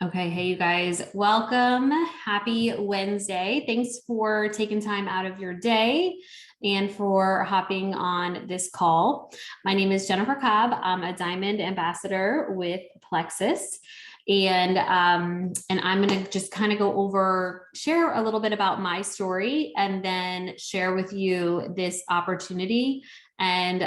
Okay, hey you guys, welcome. Happy Wednesday. Thanks for taking time out of your day and for hopping on this call. My name is Jennifer Cobb. I'm a Diamond Ambassador with Plexus. And I'm going to just kind of go over, share a little bit about my story, and then share with you this opportunity. And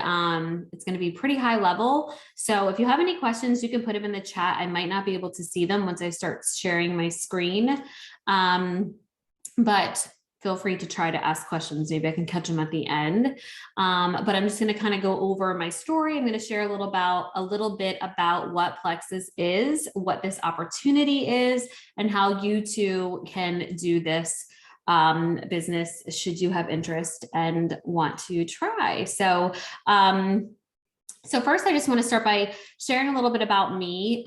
it's going to be pretty high level. So if you have any questions, you can put them in the chat. I might not be able to see them once I start sharing my screen. But feel free to try to ask questions. Maybe I can catch them at the end. But I'm just going to kind of go over my story. I'm going to share a little bit about what Plexus is, what this opportunity is, and how you too can do this business should you have interest and want to try. So first, I just want to start by sharing a little bit about me.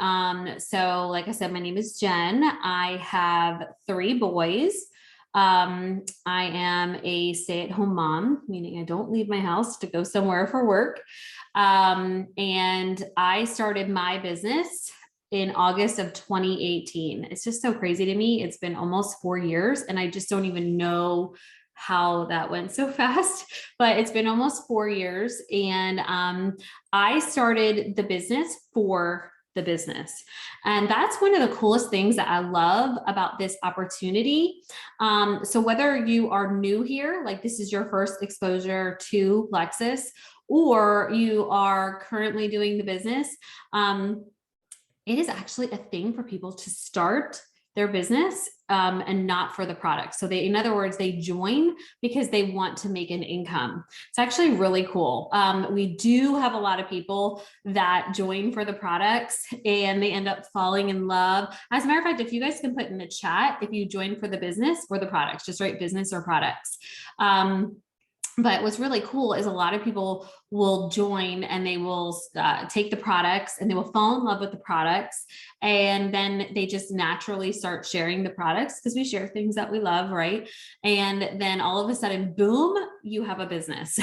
So like I said, my name is Jen. I have 3 boys. I am a stay-at-home mom, meaning I don't leave my house to go somewhere for work. And I started my business in August of 2018. It's just so crazy to me. It's been almost 4 years and I just don't even know how that went so fast, but it's been almost 4 years. And I started the business for the business. And that's one of the coolest things that I love about this opportunity. So whether you are new here, like this is your first exposure to Plexus, or you are currently doing the business, it is actually a thing for people to start their business and not for the product. So in other words, they join because they want to make an income. It's actually really cool. We do have a lot of people that join for the products and they end up falling in love. As a matter of fact, if you guys can put in the chat, if you join for the business or the products, just write business or products. But what's really cool is a lot of people will join and they will take the products and they will fall in love with the products. And then they just naturally start sharing the products because we share things that we love, right? And then all of a sudden, boom, you have a business.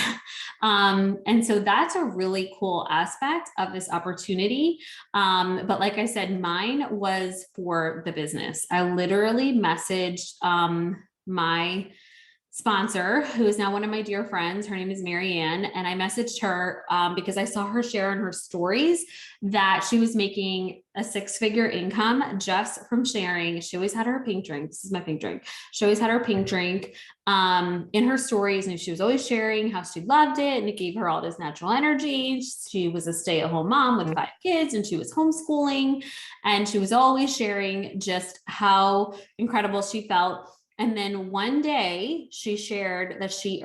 And so that's a really cool aspect of this opportunity. But like I said, mine was for the business. I literally messaged my sponsor, who is now one of my dear friends. Her name is Marianne. And I messaged her because I saw her share in her stories that she was making a 6-figure income just from sharing. She always had her pink drink. This is my pink drink. She always had her pink drink in her stories. And she was always sharing how she loved it. And it gave her all this natural energy. She was a stay-at-home mom with 5 kids and she was homeschooling. And she was always sharing just how incredible she felt. And then one day she shared that she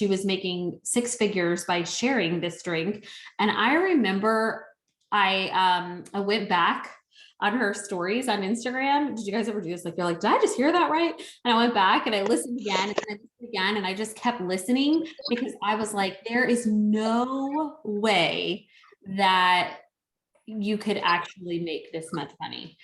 was making 6 figures by sharing this drink. And I remember I went back on her stories on Instagram. Did you guys ever do this? Like, you're like, did I just hear that right? And I went back and I listened again and I listened again. And I just kept listening because I was like, there is no way that you could actually make this much money.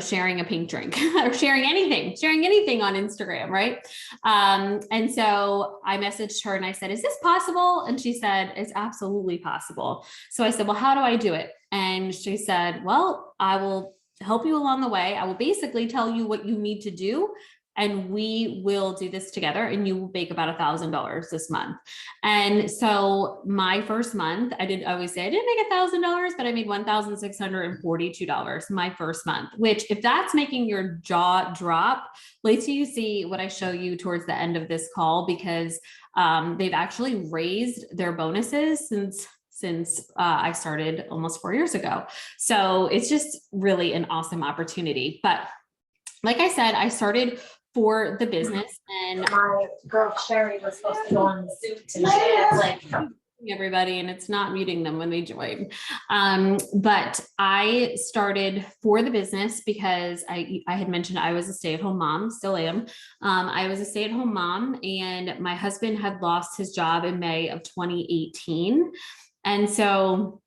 Sharing a pink drink or sharing anything on Instagram. Right. And so I messaged her and I said, is this possible? And she said, it's absolutely possible. So I said, well, how do I do it? And she said, well, I will help you along the way. I will basically tell you what you need to do. And we will do this together and you will make about $1,000 this month. And so my first month, I always say I didn't make $1,000, but I made $1,642 my first month, which if that's making your jaw drop, wait till you see what I show you towards the end of this call, because they've actually raised their bonuses since I started almost 4 years ago. So it's just really an awesome opportunity. But like I said, I started for the business, and my girl Sherry was supposed to go on the Zoom today. It's like everybody, and it's not muting them when they join. But I started for the business because I had mentioned I was a stay-at-home mom, still am. I was a stay-at-home mom, and my husband had lost his job in May of 2018. And so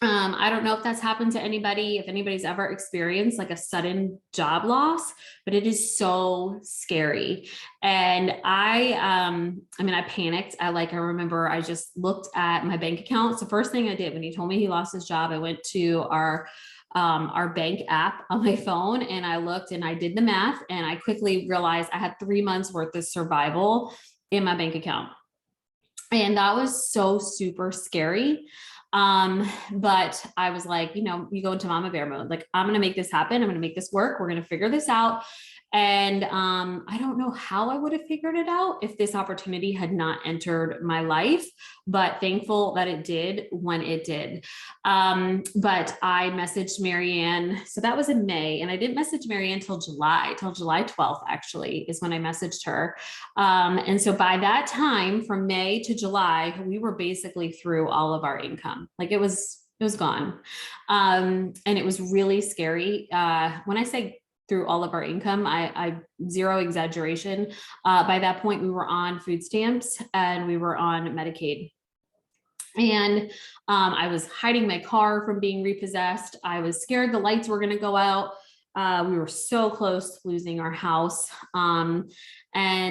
I don't know if that's happened to anybody, if anybody's ever experienced like a sudden job loss, but it is so scary. And I mean, I panicked. I remember I just looked at my bank account. So first thing I did when he told me he lost his job, I went to our bank app on my phone and I looked and I did the math and I quickly realized I had 3 months worth of survival in my bank account. And that was so super scary. But I was like, you go into mama bear mode, like, I'm going to make this happen. I'm going to make this work. We're going to figure this out. And I don't know how I would have figured it out if this opportunity had not entered my life, but thankful that it did when it did. But I messaged Marianne. So that was in May, and I didn't message Marianne till July 12th, actually, is when I messaged her. And so by that time, from May to July, we were basically through all of our income. Like it was gone. And it was really scary. When I say through all of our income, I zero exaggeration. By that point, we were on food stamps and we were on Medicaid. And I was hiding my car from being repossessed. I was scared the lights were going to go out. We were so close to losing our house. And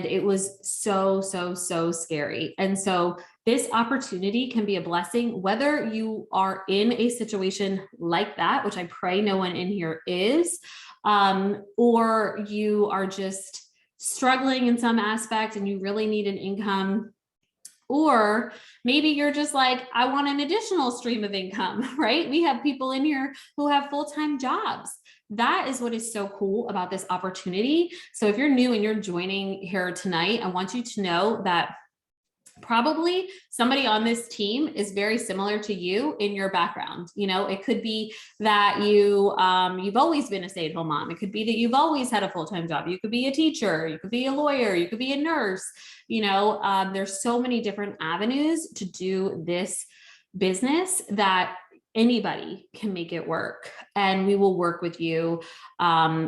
it was so, so, so scary. And so this opportunity can be a blessing, whether you are in a situation like that, which I pray no one in here is, or you are just struggling in some aspect and you really need an income. Or maybe you're just like, I want an additional stream of income, right? We have people in here who have full-time jobs. That is what is so cool about this opportunity. So if you're new and you're joining here tonight, I want you to know that probably somebody on this team is very similar to you in your background. It could be that you've always been a stay-at-home mom. It could be that you've always had a full-time job. You could be a teacher, you could be a lawyer, you could be a nurse. There's so many different avenues to do this business that anybody can make it work. And we will work with you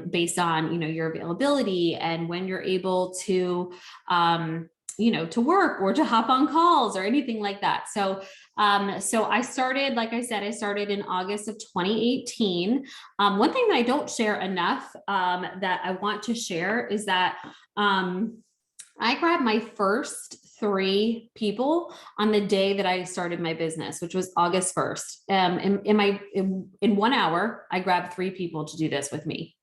based on, your availability and when you're able to to work or to hop on calls or anything like that. So I started, like I said, I started in August of 2018. One thing that I don't share enough that I want to share is that I grabbed my first 3 people on the day that I started my business, which was August 1st. In 1 hour, I grabbed 3 people to do this with me.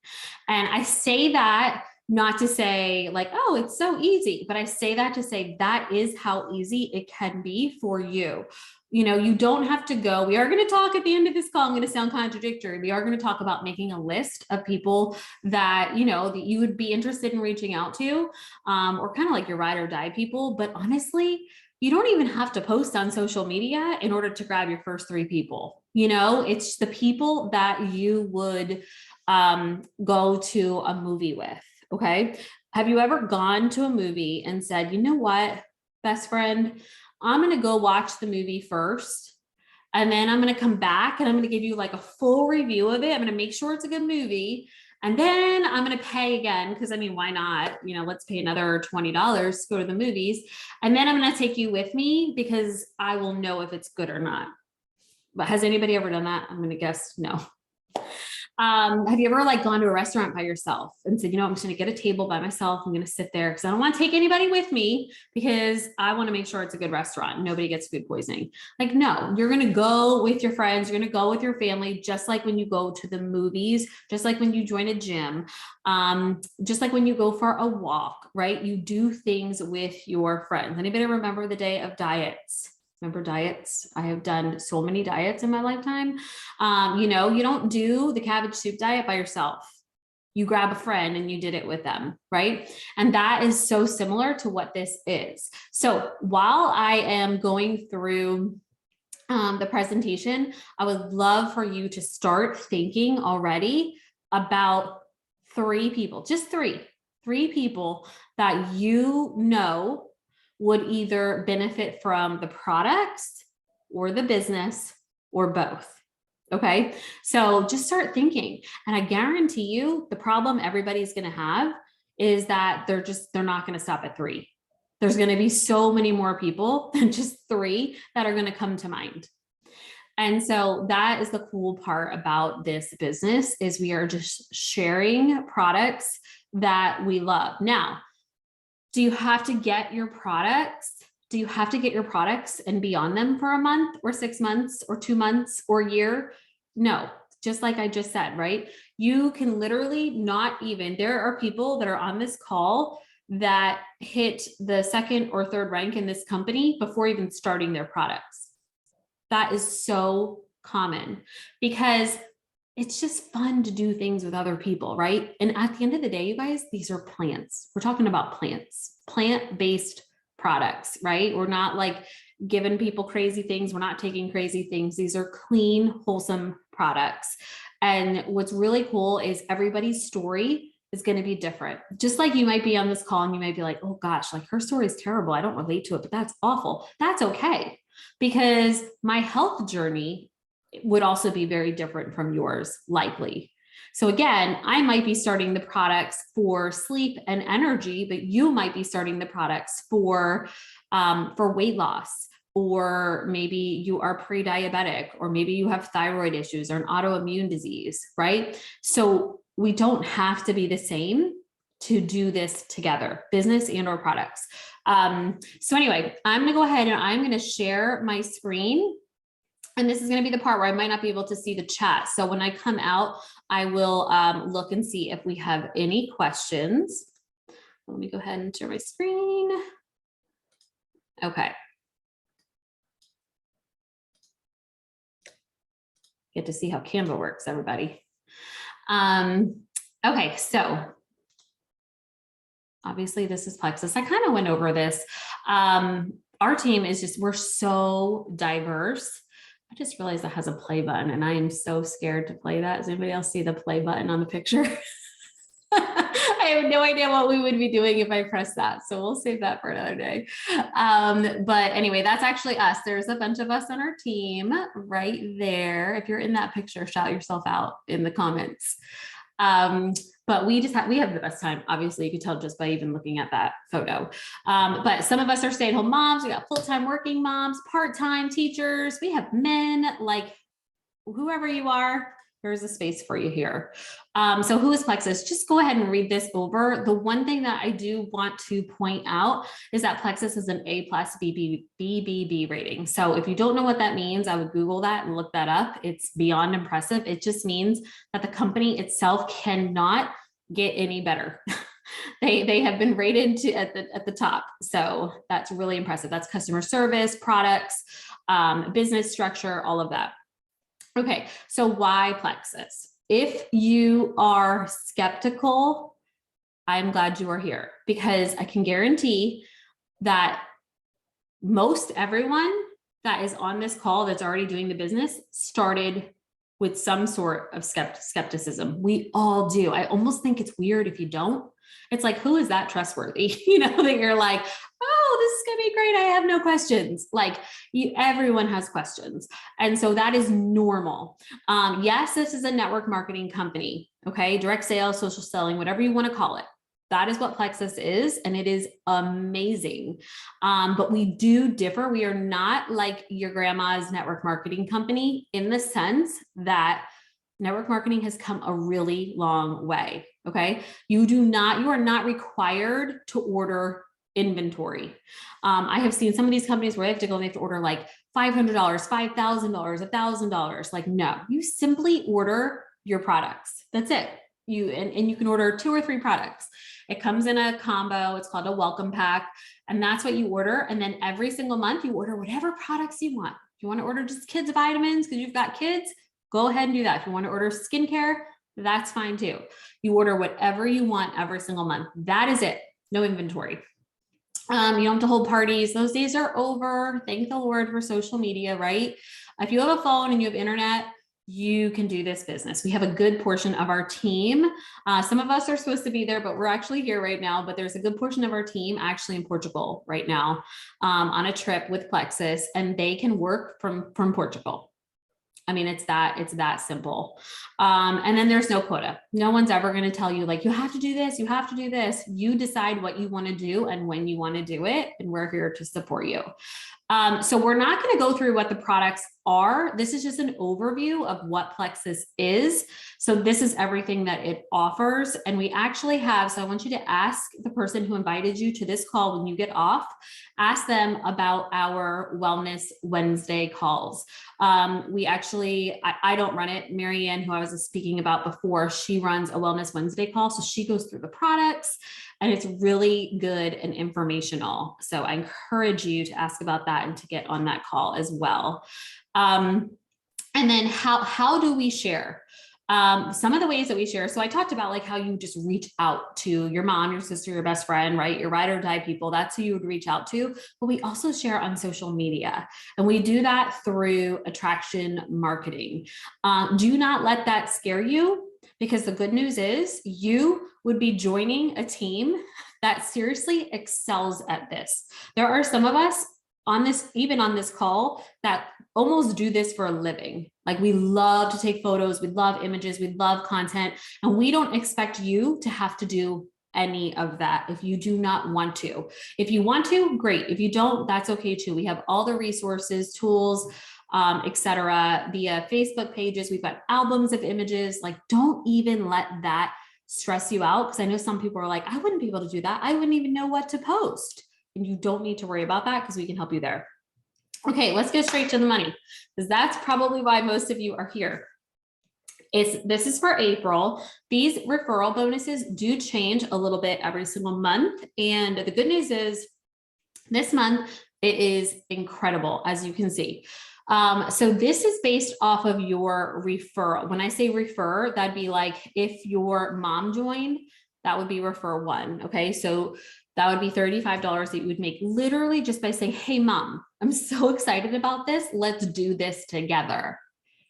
And I say that not to say like, oh, it's so easy, but I say that to say that is how easy it can be for you. You don't have to go. We are going to talk at the end of this call. I'm going to sound contradictory. We are going to talk about making a list of people that, that you would be interested in reaching out to, or kind of like your ride or die people. But honestly, you don't even have to post on social media in order to grab your first 3 people. It's the people that you would go to a movie with. Okay. Have you ever gone to a movie and said, you know what, best friend, I'm going to go watch the movie first. And then I'm going to come back and I'm going to give you like a full review of it. I'm going to make sure it's a good movie. And then I'm going to pay again. Cause why not? Let's pay another $20 to go to the movies. And then I'm going to take you with me because I will know if it's good or not. But has anybody ever done that? I'm going to guess no. Have you ever gone to a restaurant by yourself and said, I'm just going to get a table by myself. I'm going to sit there because I don't want to take anybody with me because I want to make sure it's a good restaurant. Nobody gets food poisoning. No, you're going to go with your friends. You're going to go with your family, just like when you go to the movies, just like when you join a gym, just like when you go for a walk, right? You do things with your friends. Anybody remember the day of diets? Remember diets? I have done so many diets in my lifetime. You don't do the cabbage soup diet by yourself. You grab a friend and you did it with them, right? And that is so similar to what this is. So while I am going through the presentation, I would love for you to start thinking already about 3 people, just 3 people that would either benefit from the products or the business or both. Okay. So just start thinking. And I guarantee you the problem everybody's going to have is that they're not going to stop at 3. There's going to be so many more people than just 3 that are going to come to mind. And so that is the cool part about this business is we are just sharing products that we love. Now, do you have to get your products? Do you have to get your products and be on them for a month or 6 months or 2 months or a year? No, just like I just said, right? You can literally not even, there are people that are on this call that hit the second or third rank in this company before even starting their products. That is so common because it's just fun to do things with other people, right? And at the end of the day, you guys, these are plants. We're talking about plants, plant-based products, right? We're not like giving people crazy things. We're not taking crazy things. These are clean, wholesome products. And what's really cool is everybody's story is going to be different. Just like you might be on this call and you might be like, oh gosh, like her story is terrible. I don't relate to it, but that's awful. That's okay. Because my health journey would also be very different from yours, likely. So again, I might be starting the products for sleep and energy, but you might be starting the products for weight loss, or maybe you are pre-diabetic, or maybe you have thyroid issues or an autoimmune disease, right? So we don't have to be the same to do this together, business and or products. So anyway, I'm going to go ahead and I'm going to share my screen. And this is going to be the part where I might not be able to see the chat. So when I come out, I will look and see if we have any questions. Let me go ahead and share my screen. Okay. Get to see how Canva works, everybody. Okay, so obviously this is Plexus. I kind of went over this. Our team is just, we're so diverse. I just realized that has a play button and I am so scared to play that. Does anybody else see the play button on the picture? I have no idea what we would be doing if I pressed that. So we'll save that for another day. But anyway, that's actually us. There's a bunch of us on our team right there. If you're in that picture, shout yourself out in the comments. But we have the best time. Obviously, you can tell just by even looking at that photo. But some of us are stay-at-home moms. We got full-time working moms, part-time teachers. We have men, like whoever you are, there's a space for you here. So who is Plexus? Just go ahead and read this over. The one thing that I do want to point out is that Plexus is an A+ BBB rating. So if you don't know what that means, I would Google that and look that up. It's beyond impressive. It just means that the company itself cannot get any better. They have been rated at the top. So that's really impressive. That's customer service, products, business structure, all of that. Okay, so why Plexus? If you are skeptical, I'm glad you are here because I can guarantee that most everyone that is on this call that's already doing the business started with some sort of skepticism. We all do. I almost think it's weird if you don't. It's like, who is that trustworthy? You know, that you're like, oh, this is going to be great. I have no questions. Like everyone has questions. And so that is normal. Yes, this is a network marketing company. Okay. Direct sales, social selling, whatever you want to call it. That is what Plexus is. And it is amazing. But we do differ. We are not like your grandma's network marketing company in the sense that network marketing has come a really long way. Okay. You are not required to order inventory. I have seen some of these companies where they have to go and they have to order like $500, $5,000, $1,000. Like, no, you simply order your products. That's it. And you can order 2 or 3 products. It comes in a combo. It's called a welcome pack. And that's what you order. And then every single month you order whatever products you want. If you want to order just kids vitamins because you've got kids, go ahead and do that. If you want to order skincare, that's fine too. You order whatever you want every single month. That is it. No inventory. You don't have to hold parties. Those days are over. Thank the Lord for social media, right? If you have a phone and you have internet, you can do this business. We have a good portion of our team. Some of us are supposed to be there, but we're actually here right now. But there's a good portion of our team actually in Portugal right now on a trip with Plexus, and they can work from Portugal. I mean, it's that simple. And then there's no quota. No one's ever going to tell you like, you have to do this, you have to do this. You decide what you want to do and when you want to do it. And we're here to support you. So we're not going to go through what the products are. This is just an overview of what Plexus is. So this is everything that it offers. And we actually have, so I want you to ask the person who invited you to this call when you get off, ask them about our Wellness Wednesday calls. We actually, I don't run it. Marianne, who I was speaking about before, she runs a Wellness Wednesday call. So she goes through the products and it's really good and informational. So I encourage you to ask about that and to get on that call as well. And then how do we share? Some of the ways that we share. So I talked about like how you just reach out to your mom, your sister, your best friend, right? Your ride or die people. That's who you would reach out to. But we also share on social media, and we do that through attraction marketing. Do not let that scare you, because the good news is you would be joining a team that seriously excels at this. There are some of us on this, even on this call, that almost do this for a living. Like we love to take photos, we love images, we love content, and we don't expect you to have to do any of that if you do not want to. If you want to, great. If you don't, that's okay too. We have all the resources, tools, etc. via Facebook pages. We've got albums of images. Like, don't even let that stress you out. Because I know some people are like, I wouldn't be able to do that. I wouldn't even know what to post. And you don't need to worry about that because we can help you there. Okay, let's get straight to the money, because that's probably why most of you are here. This is for April. These referral bonuses do change a little bit every single month. And the good news is this month, it is incredible, as you can see. So this is based off of your referral. When I say refer, that'd be like if your mom joined, that would be refer one. Okay, so that would be $35 that you would make literally just by saying, hey, mom, I'm so excited about this. Let's do this together.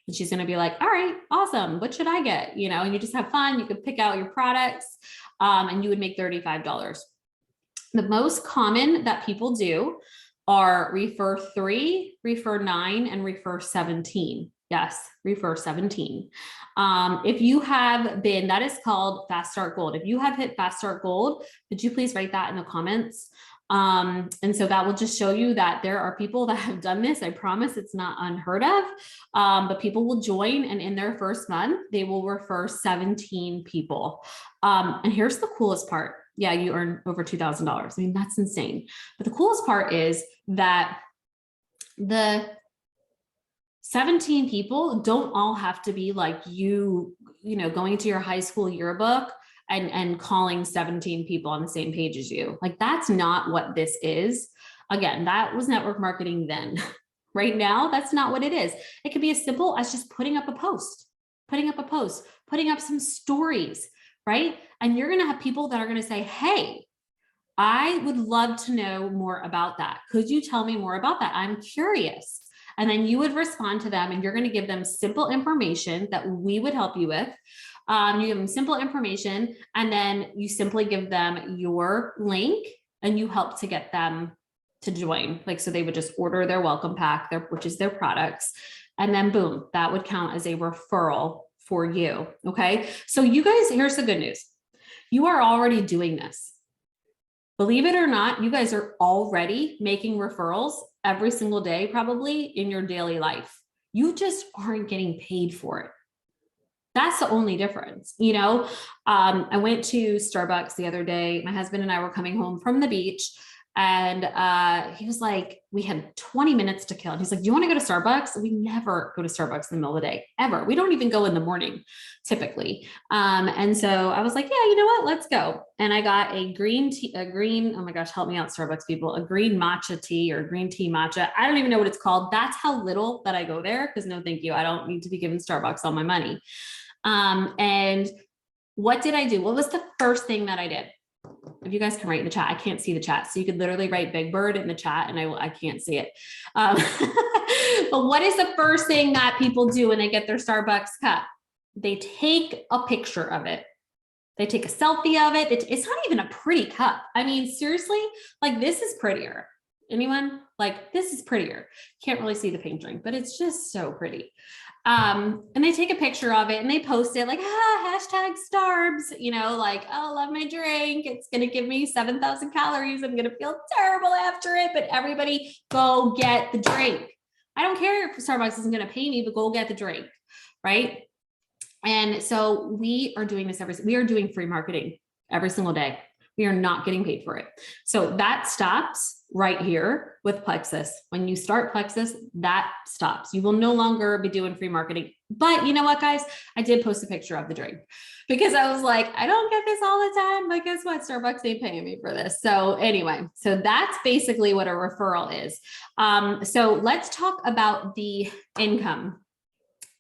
And she's going to be like, all right, awesome. What should I get? You know, and you just have fun. You could pick out your products and you would make $35. The most common that people do are refer 3, refer 9, and refer 17. Yes, refer 17. If you have been, that is called Fast Start Gold. If you have hit Fast Start Gold, could you please write that in the comments? And so that will just show you that there are people that have done this. I promise it's not unheard of, but people will join, and in their first month, they will refer 17 people. And here's the coolest part. Yeah, you earn over $2,000. I mean, that's insane. But the coolest part is that the 17 people don't all have to be like you know, going to your high school yearbook and calling 17 people on the same page as you. Like, that's not what this is. Again, that was network marketing then. Right now, that's not what it is. It could be as simple as just putting up a post, putting up some stories, right? And you're going to have people that are going to say, hey, I would love to know more about that. Could you tell me more about that? I'm curious. And then you would respond to them, and you're going to give them simple information that we would help you with. You give them simple information, and then you simply give them your link, and you help to get them to join. Like, so they would just order their welcome pack, which is their products. And then boom, that would count as a referral for you. Okay. So you guys, here's the good news. You are already doing this. Believe it or not, you guys are already making referrals every single day, probably in your daily life. You just aren't getting paid for it. That's the only difference. You know, I went to Starbucks the other day. My husband and I were coming home from the beach, and he was like, we had 20 minutes to kill. And he's like, do you want to go to Starbucks? We never go to Starbucks in the middle of the day, ever. We don't even go in the morning, typically. And so I was like, yeah, you know what? Let's go. And I got a green tea, oh my gosh, help me out, Starbucks people, a green matcha tea or green tea matcha. I don't even know what it's called. That's how little that I go there, because no, thank you. I don't need to be giving Starbucks all my money. And what did I do? What was the first thing that I did? If you guys can write in the chat, I can't see the chat. So you could literally write Big Bird in the chat, and I can't see it. But what is the first thing that people do when they get their Starbucks cup? They take a picture of it. They take a selfie of it. It's not even a pretty cup. I mean, seriously, like, this is prettier. Anyone? Like, this is prettier. Can't really see the pink drink, but it's just so pretty. And they take a picture of it and they post it like, hashtag starbs, you know, like, oh, love my drink. It's going to give me 7,000 calories. I'm going to feel terrible after it, but everybody go get the drink. I don't care if Starbucks isn't going to pay me, but go get the drink. Right. And so we are doing this we are doing free marketing every single day. We are not getting paid for it. So that stops right here with Plexus. When you start Plexus, that stops. You will no longer be doing free marketing. But you know what, guys? I did post a picture of the drink because I was like, I don't get this all the time, but guess what? Starbucks ain't paying me for this. So anyway, so that's basically what a referral is. So let's talk about the income.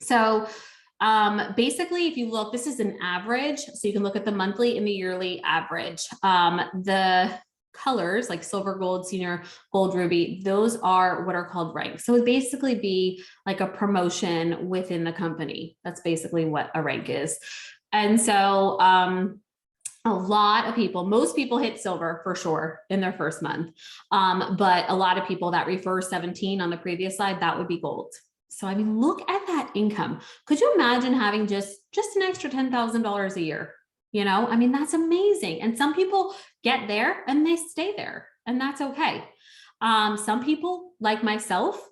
So basically, if you look, this is an average. So you can look at the monthly and the yearly average. The colors like silver, gold, senior, gold, ruby, those are what are called ranks. So it would basically be like a promotion within the company. That's basically what a rank is. And so a lot of people, most people hit silver for sure in their first month. But a lot of people that refer 17 on the previous slide, that would be gold. So, I mean, look at that income. Could you imagine having just an extra $10,000 a year? You know, I mean, that's amazing. And some people get there and they stay there, and that's okay. Some people like myself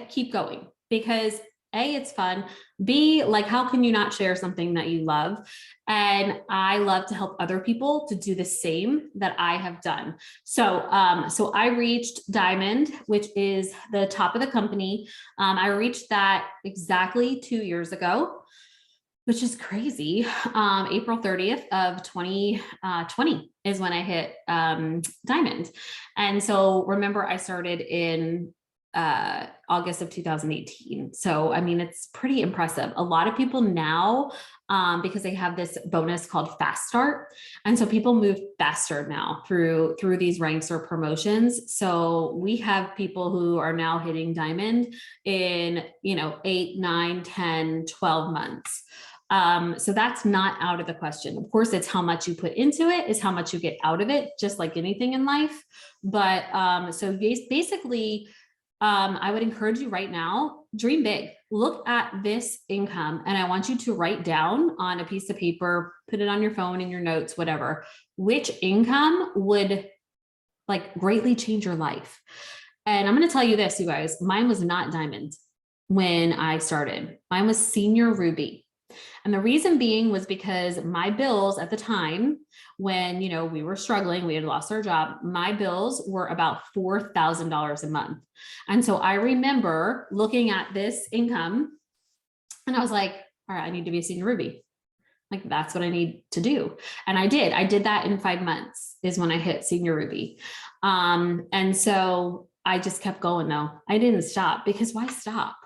keep going because A, it's fun. B, like, how can you not share something that you love? And I love to help other people to do the same that I have done. So, so I reached Diamond, which is the top of the company. I reached that exactly 2 years ago, which is crazy. April 30th of 2020 is when I hit Diamond. And so remember, I started in August of 2018. So, I mean, it's pretty impressive. A lot of people now, because they have this bonus called Fast Start. And so people move faster now through these ranks or promotions. So we have people who are now hitting Diamond in, 8, 9, 10, 12 months. So that's not out of the question. Of course, it's how much you put into it is how much you get out of it, just like anything in life. But so basically, I would encourage you right now, dream big, look at this income. And I want you to write down on a piece of paper, put it on your phone, in your notes, whatever, which income would like greatly change your life. And I'm going to tell you this, you guys, mine was not Diamond when I started. Mine was Senior Ruby. And the reason being was because my bills at the time when, we were struggling, we had lost our job, my bills were about $4,000 a month. And so I remember looking at this income and I was like, all right, I need to be a Senior Ruby. Like, that's what I need to do. And I did that in 5 months is when I hit Senior Ruby. And so I just kept going though. I didn't stop because why stop?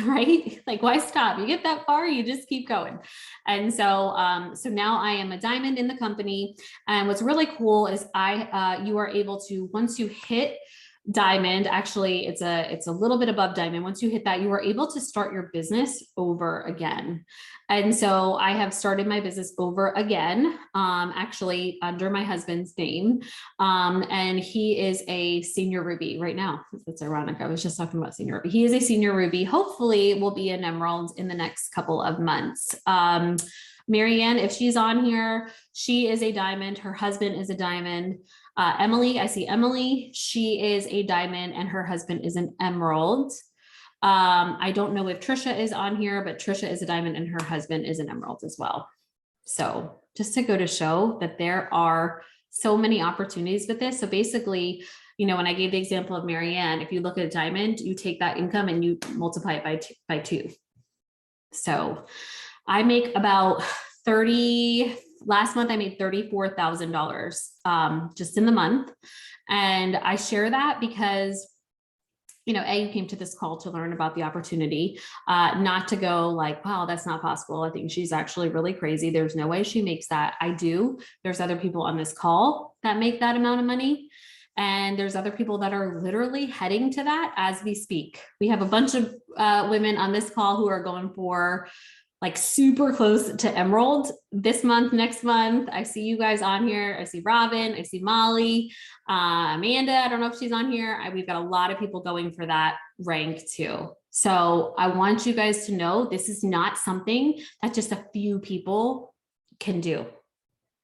Right? Like, why stop? You get that far, you just keep going. And so, so now I am a Diamond in the company. And what's really cool is you are able to, once you hit Diamond, actually it's a little bit above Diamond. Once you hit that, you are able to start your business over again. And so I have started my business over again, actually under my husband's name. And he is a Senior Ruby right now. That's ironic. I was just talking about Senior Ruby. He is a Senior Ruby. Hopefully will be an Emerald in the next couple of months. Marianne, if she's on here, she is a Diamond. Her husband is a Diamond. Emily, I see Emily. She is a Diamond and her husband is an Emerald. I don't know if Trisha is on here, but Trisha is a Diamond and her husband is an Emerald as well. So just to go to show that there are so many opportunities with this. So basically, when I gave the example of Marianne, if you look at a Diamond, you take that income and you multiply it by 2. So I make about last month I made $34,000 just in the month. And I share that because, you came to this call to learn about the opportunity, not to go like, wow, that's not possible. I think she's actually really crazy. There's no way she makes that. I do. There's other people on this call that make that amount of money. And there's other people that are literally heading to that as we speak. We have a bunch of women on this call who are going for like super close to Emerald this month, next month. I see you guys on here. I see Robin, I see Molly, Amanda. I don't know if she's on here. We've got a lot of people going for that rank too. So I want you guys to know this is not something that just a few people can do.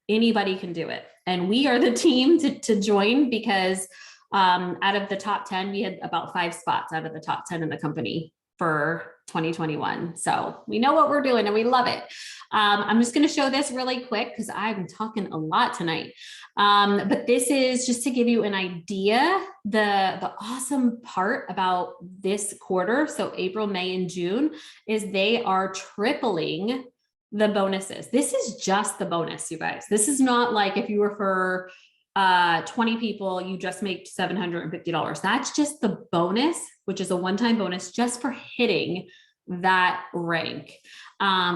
Anybody can do it. And we are the team to join because out of the top 10, we had about 5 spots out of the top 10 in the company for 2021. So we know what we're doing and we love it. I'm just going to show this really quick because I'm talking a lot tonight. But this is just to give you an idea. The awesome part about this quarter, so April, May, and June, is they are tripling the bonuses. This is just the bonus, you guys. This is not like if you were for 20 people, you just make $750. That's just the bonus, which is a one-time bonus just for hitting that rank,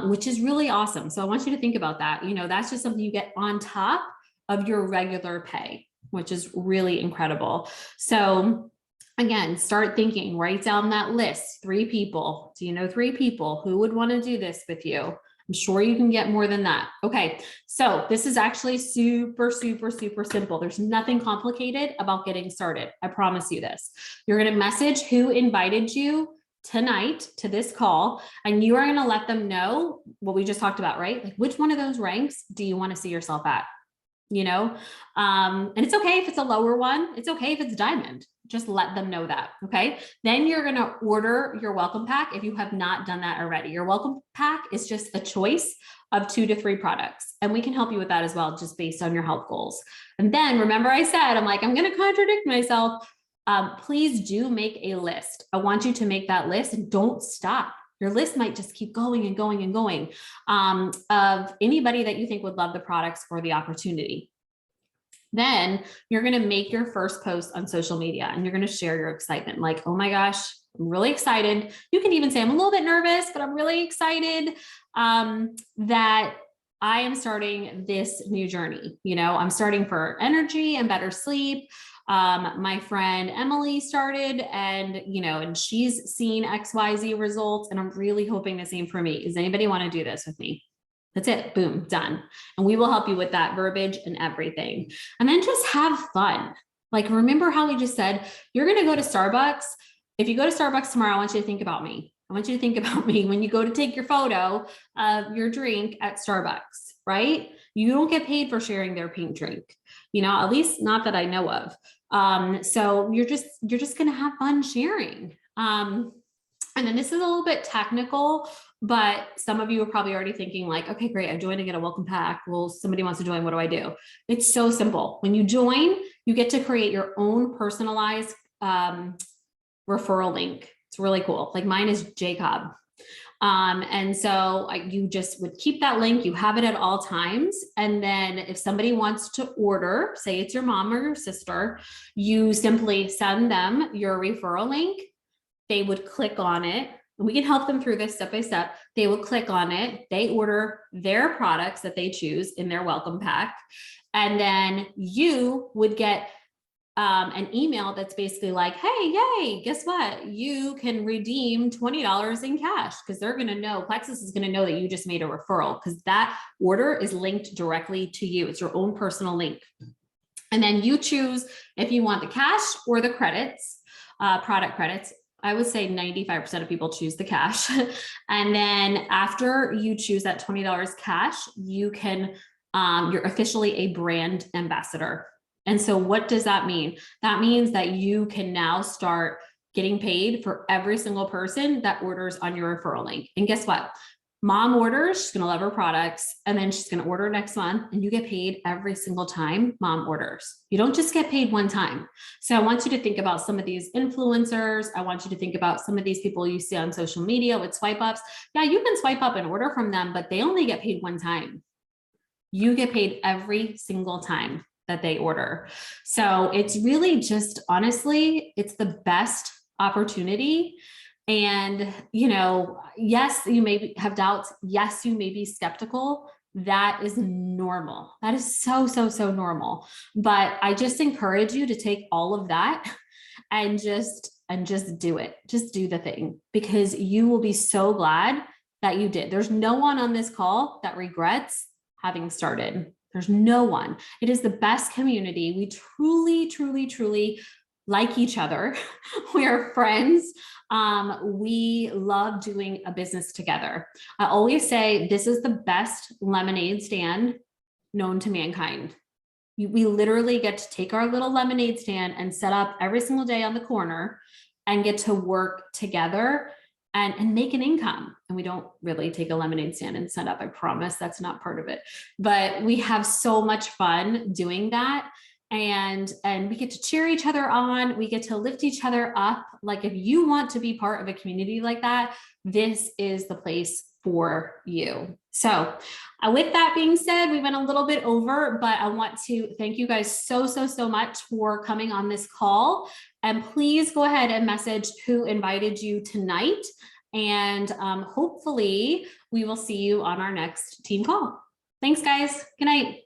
which is really awesome. So I want you to think about that. You know, that's just something you get on top of your regular pay, which is really incredible. So again, start thinking, write down that list, 3 people. Do you know 3 people who would want to do this with you? I'm sure you can get more than that. Okay, so this is actually super, super, super simple. There's nothing complicated about getting started. I promise you this. You're going to message who invited you tonight to this call, and you are going to let them know what we just talked about, right? Like, which one of those ranks do you want to see yourself at? You know, and it's okay if it's a lower one. It's okay if it's diamond. Just let them know that. Okay. Then you're going to order your welcome pack. If you have not done that already, your welcome pack is just a choice of 2 to 3 products. And we can help you with that as well, just based on your health goals. And then remember I said, I'm like, I'm going to contradict myself. Please do make a list. I want you to make that list and don't stop. Your list might just keep going and going and going of anybody that you think would love the products or the opportunity. Then you're going to make your first post on social media and you're going to share your excitement. Like, oh my gosh, I'm really excited. You can even say I'm a little bit nervous, but I'm really excited that I am starting this new journey. You know, I'm starting for energy and better sleep. My friend Emily started and she's seen XYZ results and I'm really hoping the same for me. Does anybody want to do this with me? That's it. Boom, done. And we will help you with that verbiage and everything. And then just have fun. Like, remember how we just said, you're going to go to Starbucks. If you go to Starbucks tomorrow, I want you to think about me. I want you to think about me when you go to take your photo of your drink at Starbucks, right? You don't get paid for sharing their pink drink, at least not that I know of. So you're just going to have fun sharing. And then this is a little bit technical, but some of you are probably already thinking like, okay, great. I'm joining at a welcome pack. Well, somebody wants to join. What do I do? It's so simple. When you join, you get to create your own personalized referral link. It's really cool. Like mine is Cobb. And so you just would keep that link, you have it at all times. And then if somebody wants to order, say it's your mom or your sister, you simply send them your referral link. They would click on it. And we can help them through this step by step. They will click on it. They order their products that they choose in their welcome pack. And then you would get an email that's basically like, hey, yay, guess what? You can redeem $20 in cash because they're going to know, Plexus is going to know that you just made a referral because that order is linked directly to you. It's your own personal link. And then you choose if you want the cash or the credits, product credits. I would say 95% of people choose the cash. And then after you choose that $20 cash, you can, you're officially a brand ambassador. And so what does that mean? That means that you can now start getting paid for every single person that orders on your referral link. And guess what? Mom orders, she's going to love her products, and then she's going to order next month, and you get paid every single time mom orders. You don't just get paid one time. So I want you to think about some of these influencers. I want you to think about some of these people you see on social media with swipe ups. Yeah, you can swipe up and order from them, but they only get paid one time. You get paid every single time that they order. So it's really just, honestly, it's the best opportunity. And, yes, you may have doubts. Yes, you may be skeptical. That is normal. That is so, so, so normal. But I just encourage you to take all of that and just do it. Just do the thing, because you will be so glad that you did. There's no one on this call that regrets having started. There's no one. It is the best community. We truly, truly, truly like each other. We are friends. We love doing a business together. I always say this is the best lemonade stand known to mankind. We literally get to take our little lemonade stand and set up every single day on the corner and get to work together and make an income. And we don't really take a lemonade stand and set up. I promise that's not part of it. But we have so much fun doing that. And we get to cheer each other on. We get to lift each other up. Like if you want to be part of a community like that, this is the place for you. So with that being said, we went a little bit over, but I want to thank you guys so much for coming on this call. And please go ahead and message who invited you tonight. And hopefully we will see you on our next team call. Thanks, guys. Good night.